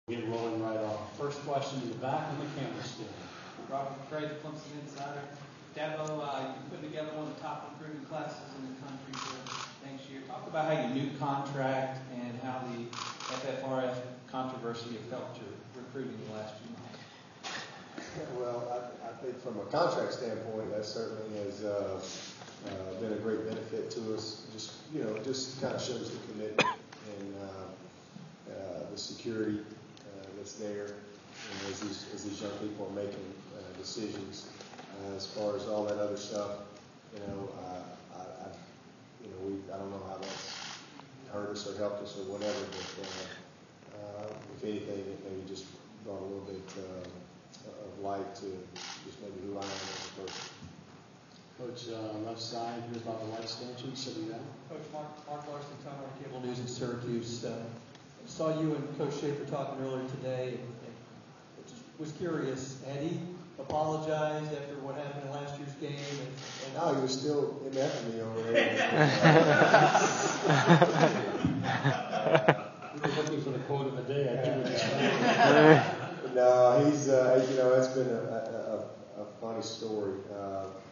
Get rolling right off. First question in the back on the camera still. Robert Gray, Clemson Insider. Dabo, you put together one of the top recruiting classes in the country for next year. Talk about how your new contract and how the FFRF controversy have helped your recruiting the last few months. Well, I think from a contract standpoint, that certainly has been a great benefit to us. Just kind of shows the commitment and the security that's there, as these young people are making decisions. As far as all that other stuff, I don't know how that's hurt us or helped us or whatever, but if anything, it maybe just brought a little bit of light to just maybe who I am as a person. Coach, left side, here's about the white stanchion, sitting down. Coach Mark Larson, Tortora Cable News in Syracuse. Saw you and Coach Schaefer talking earlier today, and just was curious, had he apologized after what happened in last year's game? No, he was still in after me over there. We were looking for the quote of the day. I think we just No, he's it's been a funny story.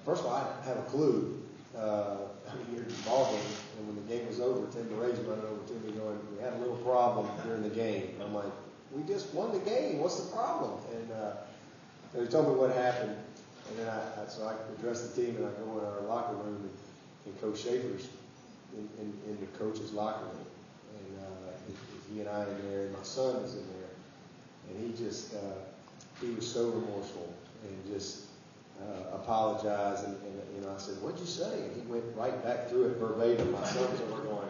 First of all, I didn't have a clue. You're in the ball game, and when the game was over, Tim DeRay's running over to me going, "We had a little problem during the game." And I'm like, "We just won the game. What's the problem?" And so he told me what happened, and then I addressed the team, and I go in our locker room, and Coach Schaefer's in the coach's locker room, and he and I in there, and my son is in there, and he was so remorseful and just apologized, and I said, "What'd you say?" And he went right back through it verbatim. My sons were going,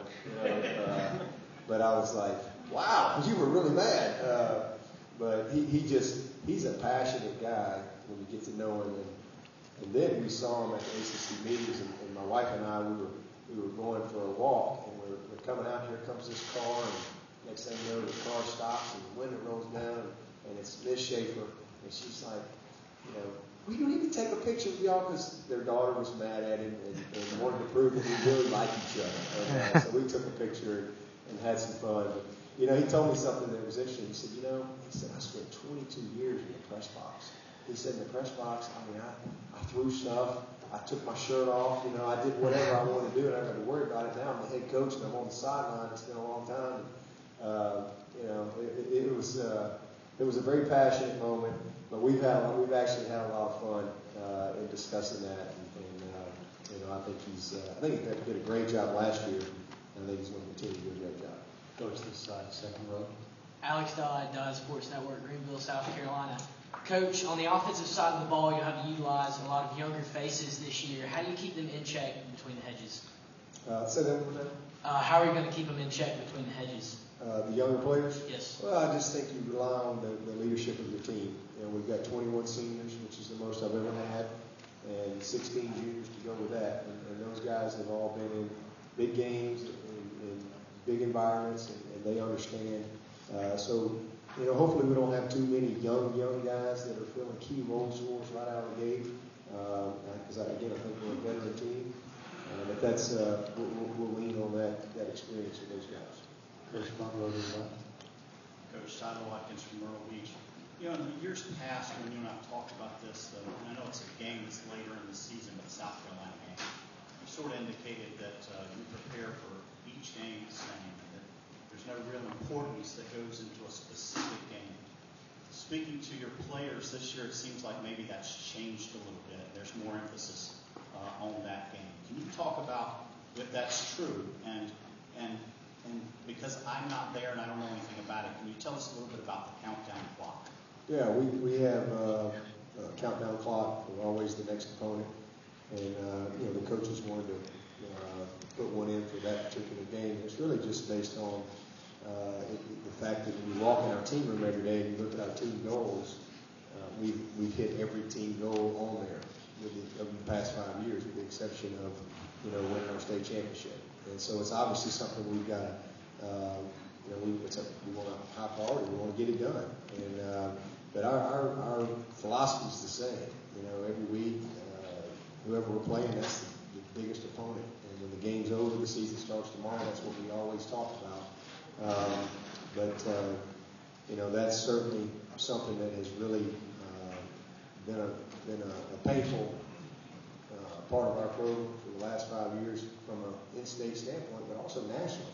but I was like, "Wow, you were really mad." But he's a passionate guy when you get to know him, and then we saw him at the ACC meetings, and my wife and I, we were going for a walk, and we're coming out. Here comes this car, and next thing you know, the car stops, and the window rolls down, and it's Miss Schaefer, and she's like, "We don't need to take a picture with y'all," because their daughter was mad at him and wanted to prove that we really like each other. And so we took a picture and had some fun. But, he told me something that was interesting. He said, "I spent 22 years in the press box." He said, "In the press box, I threw stuff. I took my shirt off. I did whatever I wanted to do, and I didn't have to worry about it. Now I'm the head coach, and I'm on the sideline. It's been a long time." It was a very passionate moment, but we've actually had a lot of fun in discussing that, and I think he did a great job last year, and I think he's going to continue to do a great job. Coach, this side, second row. Alex Dodd, Sports Network, Greenville, South Carolina. Coach, on the offensive side of the ball, you'll have to utilize a lot of younger faces this year. How do you keep them in check between the hedges? Say that one more time. How are you going to keep them in check between the hedges? The younger players? Yes. Well, I just think you rely on the leadership of your team. We've got 21 seniors, which is the most I've ever had, and 16 juniors to go with that. And those guys have all been in big games, in big environments, and they understand. So hopefully we don't have too many young guys that are filling key roles for us right out of the gate. Because, I think we're a veteran team. But that's we'll lean on that experience of those guys. Coach, front row to the left. Coach Tyler Watkins from Myrtle Beach. In the years past, when you and I have talked about this, and I know it's a game that's later in the season, but South Carolina game, you sort of indicated that you prepare for each game the same, and that there's no real importance that goes into a specific game. Speaking to your players this year, it seems like maybe that's changed a little bit. There's more emphasis on that game. Can you talk about if that's true, and because I'm not there and I don't know anything about it, can you tell us a little bit about the countdown clock? Yeah, we have a countdown clock for always the next opponent, and the coaches wanted to put one in for that particular game. It's really just based on the fact that when you walk in our team room every day and you look at our team goals, we've hit every team goal on there over the past 5 years, with the exception of winning our state championship. And so it's obviously something we've got to, we want a high priority. We want to get it done. And but our philosophy is the same. Every week, whoever we're playing, that's the biggest opponent. And when the game's over, the season starts tomorrow. That's what we always talk about. But that's certainly something that has really been a painful part of our program for the last 5 years from an in-state standpoint, but also national.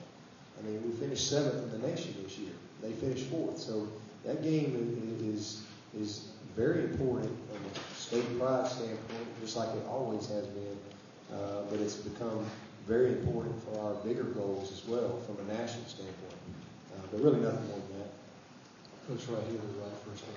I mean, we finished 7th in the nation this year. They finished 4th. So that game is very important from a state pride standpoint, just like it always has been. But it's become very important for our bigger goals as well from a national standpoint. But really nothing more than that. Coach, right here, right first time.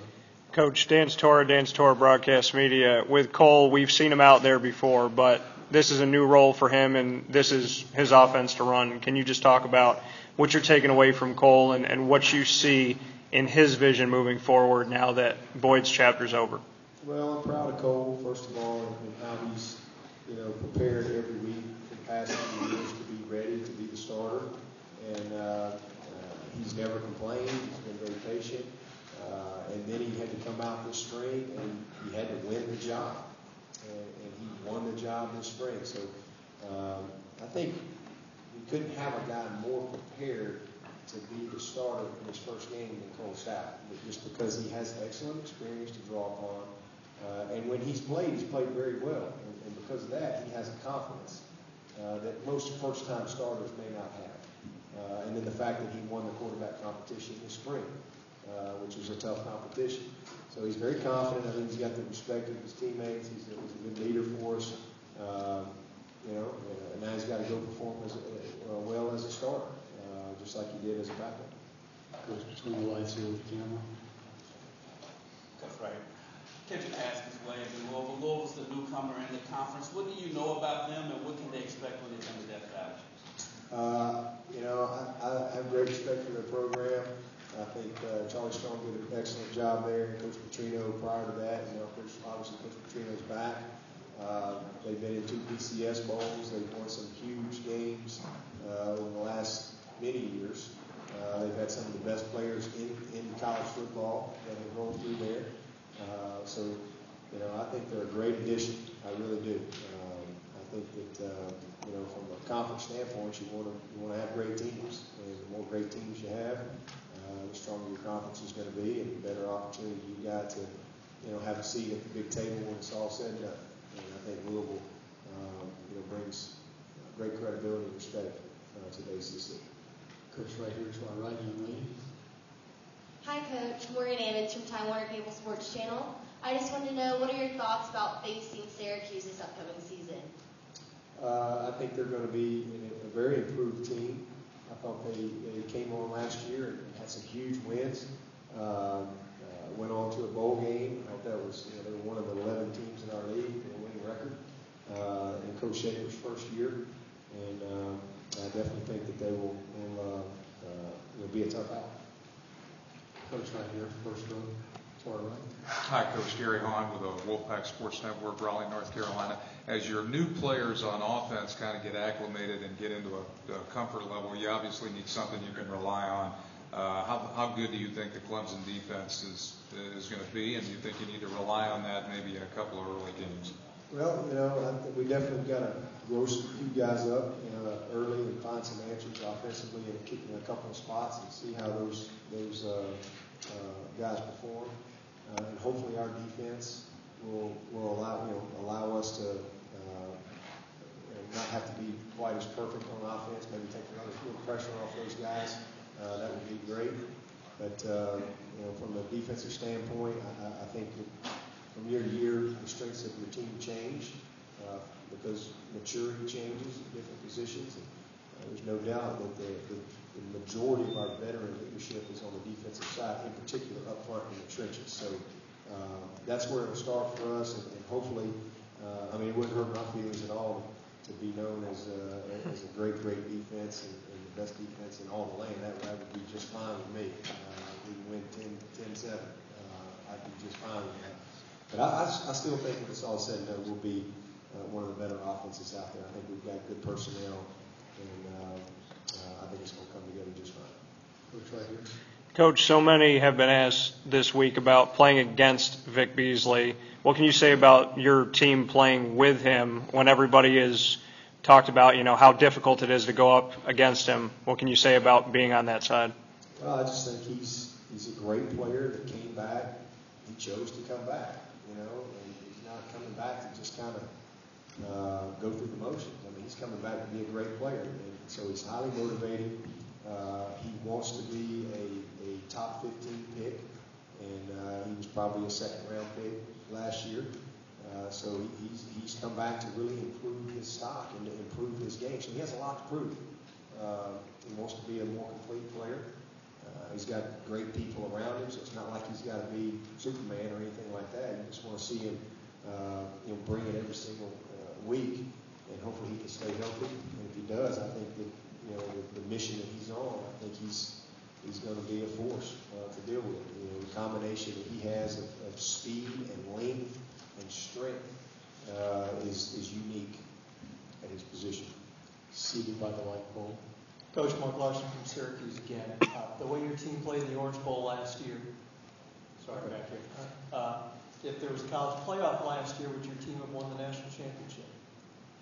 Coach, Dan Tortora, Broadcast Media. With Cole, we've seen him out there before, but this is a new role for him, and this is his offense to run. Can you just talk about what you're taking away from Cole and what you see in his vision moving forward now that Boyd's chapter's over? Well, I'm proud of Cole, first of all, and how he's, prepared every week for the past few years to be ready to be the starter. And he's never complained. He's been very patient. And then he had to come out this spring, and he had to win the job. And he won the job this spring. So I think we couldn't have a guy more prepared to be the starter in his first game than Cole Stoudt, just because he has excellent experience to draw upon. And when he's played very well. And because of that, he has a confidence that most first-time starters may not have. And then the fact that he won the quarterback competition this spring, which was a tough competition. So he's very confident. I think he's got the respect of his teammates. He's a good leader for us. And now he's got to go perform well as a starter, just like he did as a backup. Coach, between the lights here with the camera. That's right. Kendrick Haskins way in Louisville. Louisville's the newcomer in the conference. What do you know about them, and what can they expect when they come to Death Valley? I have great respect for their program. I think Charlie Strong did an excellent job there. Coach Petrino prior to that, obviously Coach Petrino's back. They've been in 2 BCS bowls. They've won some huge games in the last many years. They've had some of the best players in college football that have rolled through there. I think they're a great addition. I really do. I think that from a conference standpoint, you want to have great teams, and the more great teams you have, the stronger your conference is going to be, and the better opportunity you got to have a seat at the big table when it's all said and done. And I think Louisville brings great credibility and respect to the ACC. Coach, right here to our right, young lady. Hi, Coach. Morgan Ammons from Time Warner Cable Sports Channel. I just wanted to know, what are your thoughts about facing Syracuse this upcoming season? I think they're going to be a very improved team. I thought they came on last year and had some huge wins. Went on to a bowl game. I thought that was, they were one of the 11 teams in our league with a winning record in Coach Shaker's first year. And I definitely think that they will be a tough out. Coach, right here, first row to our right. Hi, Coach Gary Hahn with the Wolfpack Sports Network, Raleigh, North Carolina. As your new players on offense kind of get acclimated and get into a comfort level, you obviously need something you can rely on. How good do you think the Clemson defense is going to be, and do you think you need to rely on that maybe in a couple of early games? Well, I think we definitely got to grow some few guys up early and find some answers offensively and kick in a couple of spots and see how those guys perform. And hopefully our defense will allow us to not have to be quite as perfect on offense. Maybe take a little pressure off those guys. That would be great. But from a defensive standpoint, I think that from year to year, the strengths of your team change because maturity changes in different positions. And, there's no doubt that the majority of our veteran leadership is on the defensive side, in particular up front in the trenches. So that's where it'll start for us, and hopefully, it wouldn't hurt my feelings at all to be known as a great defense and the best defense in all the land. That would be just fine with me. We can win 10-7. I'd be just fine with that. But I still think when it's all said and done, we'll be one of the better offenses out there. I think we've got good personnel, and I think it's going to come together just fine. Coach, right here. Coach, so many have been asked this week about playing against Vic Beasley. What can you say about your team playing with him when everybody has talked about, how difficult it is to go up against him? What can you say about being on that side? Well, I just think he's he's a great player that came back. He chose to come back, and he's not coming back to just kind of go through the motions. I mean, he's coming back to be a great player, and so he's highly motivated. He wants to be a top 15 pick, and he was probably a second-round pick last year. So he's come back to really improve his stock and to improve his game. So he has a lot to prove. He wants to be a more complete player. He's got great people around him, so it's not like he's got to be Superman or anything like that. You just want to see him, bring it every single week, and hopefully he can stay healthy. And if he does, I think that the mission that he's on, I think he's going to be a force to deal with. The combination that he has of speed and length and strength is unique at his position. Seated by the white pole. Coach Mark Larson from Syracuse again. The way your team played in the Orange Bowl last year, sorry back here. If there was a college playoff last year, would your team have won the national championship?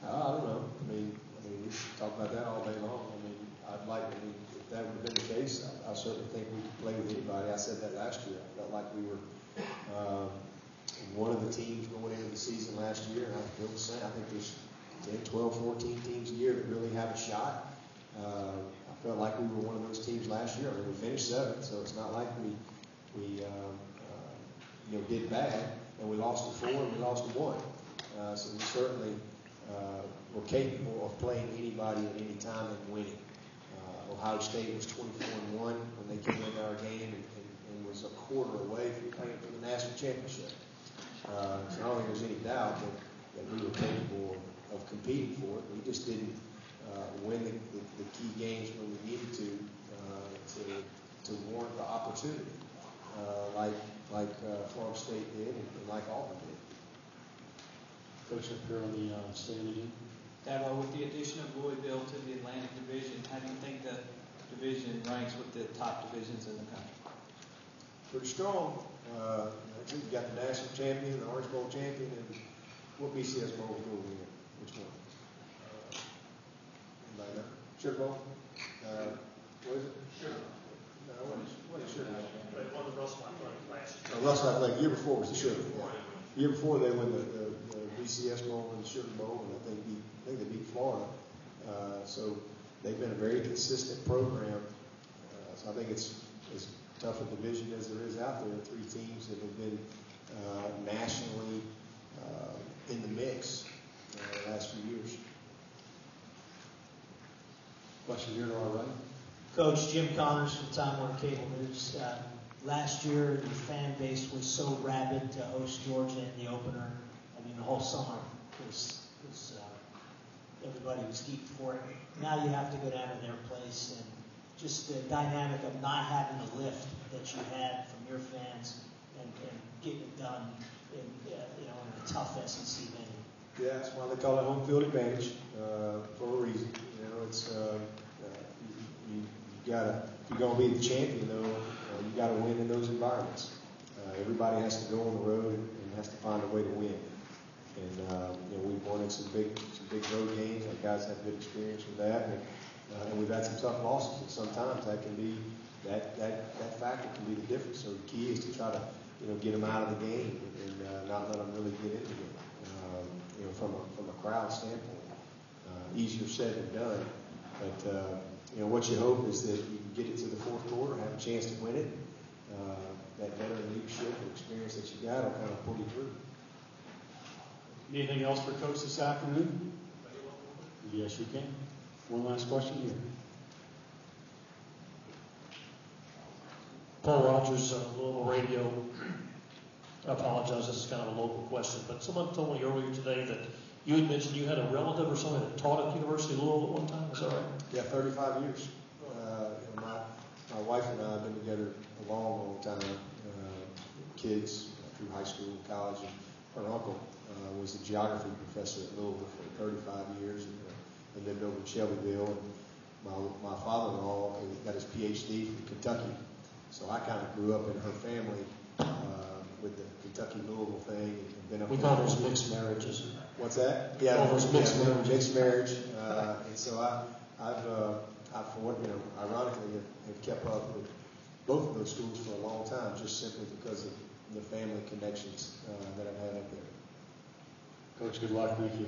I don't know. I mean, we should talk about that all day long. I mean, if that would have been the case, I certainly think we could play with anybody. I said that last year. I felt like we were one of the teams going into the season last year, and I feel the same. I think there's 10, 12, 14 teams a year that really have a shot. I felt like we were one of those teams last year. I mean, we finished 7th, so it's not like we did bad, and we lost to 4 and we lost to 1. So we certainly were capable of playing anybody at any time and winning. Ohio State was 24-1 when they came into our game and was a quarter away from playing for the national championship. So I don't think there's any doubt that we were capable of competing for it. We just didn't win the key games when we needed to warrant the opportunity, like Florida State did and like Auburn did. Coach, up here on the stand again. Dabo, with the addition of Louisville to the Atlantic Division, how do you think the division ranks with the top divisions in the country? Pretty strong. I think you got the national champion, the Orange Bowl champion, and what BCS Bowl will go win? Which one? Anybody know? Sugar Bowl? What is it? Sugar Bowl. No, what is Sugar Bowl? They won the Russell Athletic last year. Russell Athletic. Year before was the Sugar Bowl. Year before they won the BCS Bowl and the Sugar Bowl, and I think they beat Florida. So they've been a very consistent program. So I think it's as tough a division as there is out there. 3 teams that have been nationally in the mix the last few years. Question here to our right. Coach, Jim Connors from Time Warner Cable News. Last year, the fan base was so rabid to host Georgia in the opener. I mean, the whole summer was everybody was geeked for it. Now you have to go down to their place, and just the dynamic of not having the lift that you had from your fans and getting it done in a tough SEC venue. Yeah, that's why they call it home field advantage for a reason. It's you gotta, if you're gonna be the champion though, you gotta win in those environments. Everybody has to go on the road and has to find a way to win. And we've won in some big road games. Our guys have good experience with that, and we've had some tough losses. And sometimes that can be that factor can be the difference. So the key is to try to get them out of the game and not let them really get into it. From a crowd standpoint, easier said than done. But what you hope is that you can get it to the fourth quarter, have a chance to win it. That veteran leadership and experience that you got will kind of pull you through. Anything else for Coach this afternoon? Yes, you can. One last question here. Paul Rogers, Louisville Radio. I apologize, this is kind of a local question, but someone told me earlier today that you had mentioned you had a relative or someone that taught at the University of Louisville at one time. Is that right? Yeah, 35 years. My wife and I have been together a long time. Kids through high school, college, and her uncle was a geography professor at Louisville for 35 years and lived over in Shelbyville. And my father-in-law got his PhD from Kentucky, so I kind of grew up in her family with the Kentucky Louisville thing and been up. We call those mixed marriages. What's that? Yeah, mixed marriage. And so I've ironically have kept up with both of those schools for a long time, just simply because of the family connections that I've had up there. Coach, good luck. Thank you.